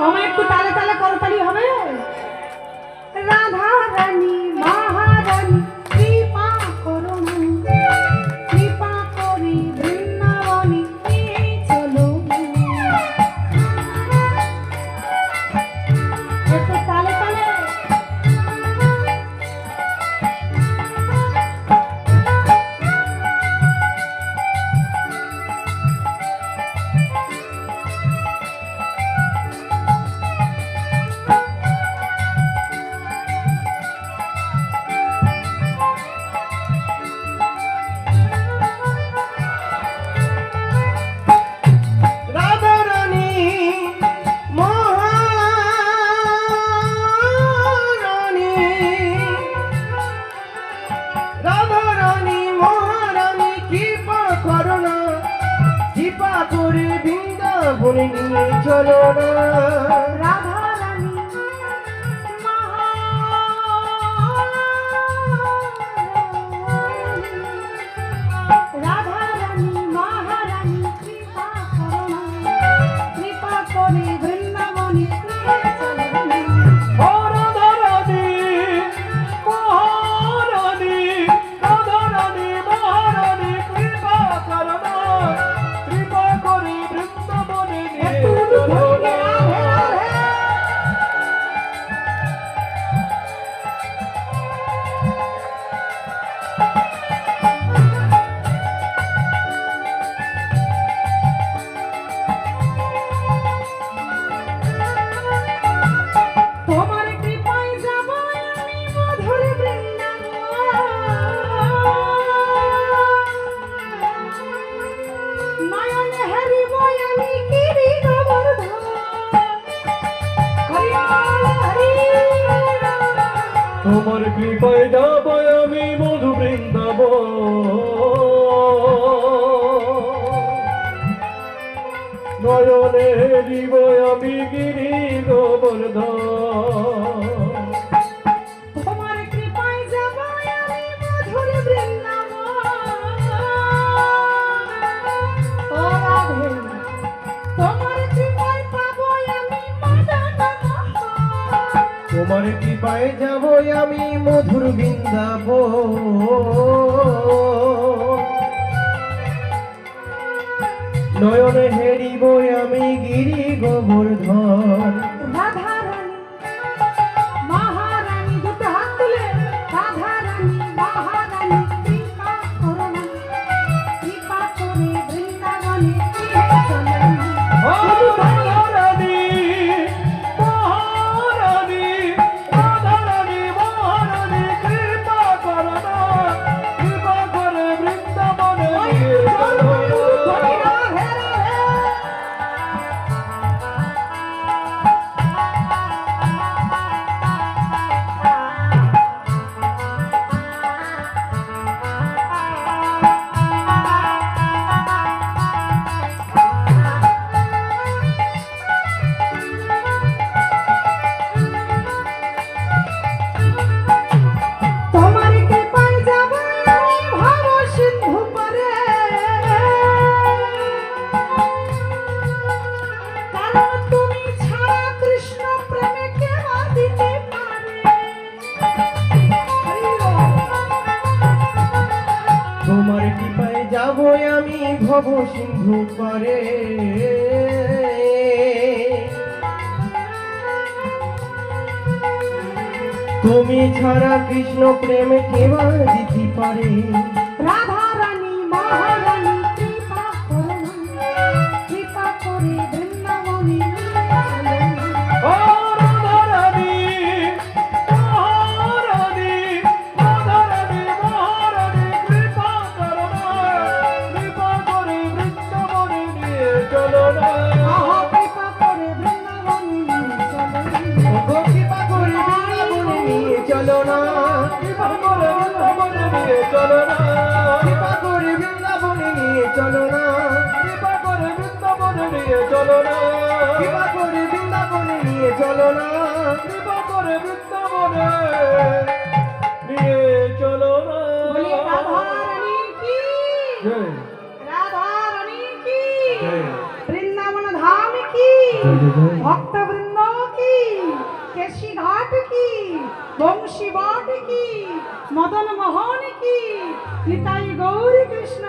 আমার একটু তালে তালে করতালি হবে। রাধা রানী মহারানী কৃপা করুন, কৃপা করি বৃন্দাবনী চলো। একটু তালে তালে। বৃন্দাবনে নিয়ে চলো না। রাধা রানী রাধা রানী মহারানী কৃপা করুন, কৃপা করে বৃন্দাবনী চলো। ও রাধা রানী মহারানী, রাধা রানী মহারানী কৃপা করো না, কৃপা করে বৃন্দাবনে নিয়ে চলো না। তোমার কৃপায় যাব আমি মধুর বৃন্দাবন, নয়ন হারিব আমি গিরি গোবর্ধন। হরি বল হরি। তোমার কৃপায় যাব আমি মধু বৃন্দাবন, নয়নে হেরিব আমি গিরি গোবর্ধন। তোমার কৃপায় যাব আমি মধুর বৃন্দাবন, ও রাধে তোমার কৃপায় পাব আমি মদন মোহন। তোমার কৃপায় যাব আমি মধুর বৃন্দাবন, নয়নে হেরিব আমি গিরি গোবর্ধন। রাধা রানী মহারানী দুটো হাত তুলে, রাধা রানী মহারানী কৃপা করুন, কৃপা করে বৃন্দাবনে চলো। ও রাধা রানী মহারানী, রাধা রানী মহারানী কৃপা করো না, কৃপা করে বৃন্দাবনে নিয়ে চলো না। তোমার কৃপায় যাব আমি ভব সিন্ধু পারে, কারণ তুমি ছাড়া কৃষ্ণ প্রেমে কে দিতে পারে। তোমার কৃপায় যাব আমি ভব সিন্ধু পারে, তুমি ছাড়া কৃষ্ণ প্রেমে কেবা দিতে পারে। রাধা রানী মহারানী কৃপা করুন, কৃপা করে বৃন্দাবনে চলো। ও রাধা রানী মহারানী, রাধা রানী মহারানী কৃপা করো না, কৃপা করে বৃন্দাবনে নিয়ে চলো না। আহা কৃপা করে বৃন্দাবনে চলো। ওগো কৃপা করে বৃন্দাবনে নিয়ে চলো না, কৃপা করে বৃন্দাবনে নিয়ে চলো না, কৃপা করে বৃন্দাবনে নিয়ে চলো না, কৃপা করে বৃন্দাবনে নিয়ে চলো না, কৃপা করে বৃন্দাবনে নিয়ে চলো না, কৃপা করে বৃন্দাবনে নিয়ে চলো না। বলি রাধা রানী কি, জয় রাধা রানী কি, জয় বৃন্দাবন ধাম কি, জয় জয়। ভক্ত বৃন্দ কি, বংশী বট কি, মদন মোহন কি, নিতাই গৌরী কৃষ্ণ